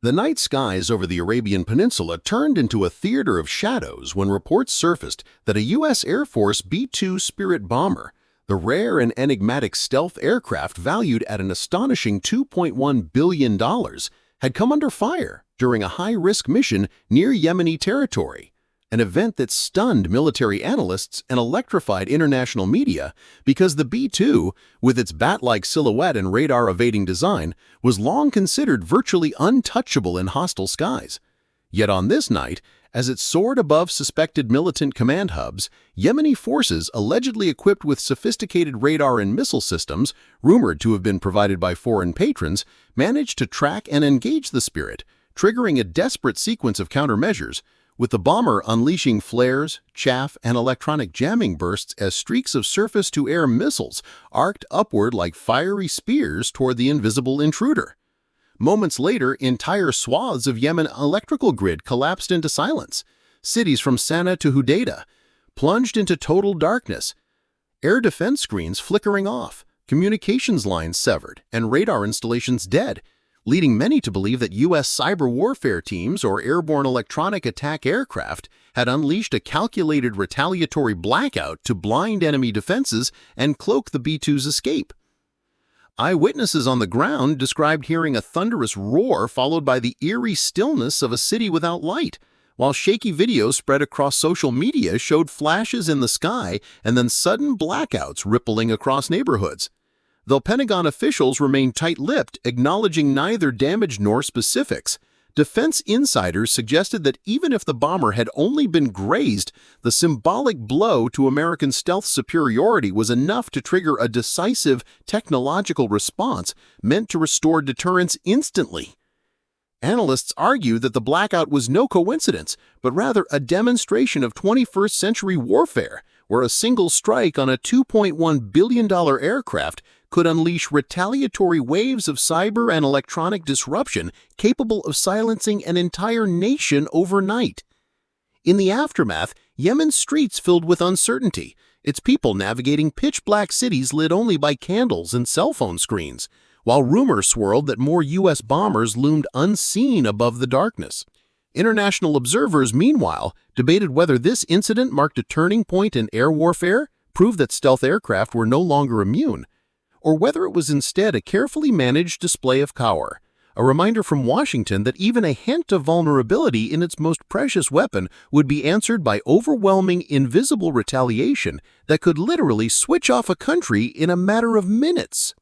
The night skies over the Arabian Peninsula turned into a theater of shadows when reports surfaced that a U.S. Air Force B-2 Spirit bomber, the rare and enigmatic stealth aircraft valued at an astonishing $2.1 billion, had come under fire during a high-risk mission near Yemeni territory, an event that stunned military analysts and electrified international media because the B-2, with its bat-like silhouette and radar-evading design, was long considered virtually untouchable in hostile skies. Yet on this night, as it soared above suspected militant command hubs, Yemeni forces allegedly equipped with sophisticated radar and missile systems, rumored to have been provided by foreign patrons, managed to track and engage the Spirit, triggering a desperate sequence of countermeasures, with the bomber unleashing flares, chaff, and electronic jamming bursts as streaks of surface-to-air missiles arced upward like fiery spears toward the invisible intruder. Moments later, entire swaths of Yemen electrical grid collapsed into silence. Cities from Sana'a to Hudaydah plunged into total darkness, air defense screens flickering off, communications lines severed, and radar installations dead, leading many to believe that U.S. cyber warfare teams or airborne electronic attack aircraft had unleashed a calculated retaliatory blackout to blind enemy defenses and cloak the B-2's escape. Eyewitnesses on the ground described hearing a thunderous roar followed by the eerie stillness of a city without light, while shaky videos spread across social media showed flashes in the sky and then sudden blackouts rippling across neighborhoods. Though Pentagon officials remained tight-lipped, acknowledging neither damage nor specifics, defense insiders suggested that even if the bomber had only been grazed, the symbolic blow to American stealth superiority was enough to trigger a decisive technological response meant to restore deterrence instantly. Analysts argue that the blackout was no coincidence, but rather a demonstration of 21st century warfare, where a single strike on a $2.1 billion aircraft could unleash retaliatory waves of cyber and electronic disruption capable of silencing an entire nation overnight. In the aftermath, Yemen's streets filled with uncertainty, its people navigating pitch-black cities lit only by candles and cell phone screens, while rumors swirled that more U.S. bombers loomed unseen above the darkness. International observers, meanwhile, debated whether this incident marked a turning point in air warfare, proved that stealth aircraft were no longer immune, or whether it was instead a carefully managed display of power, a reminder from Washington that even a hint of vulnerability in its most precious weapon would be answered by overwhelming, invisible retaliation that could literally switch off a country in a matter of minutes.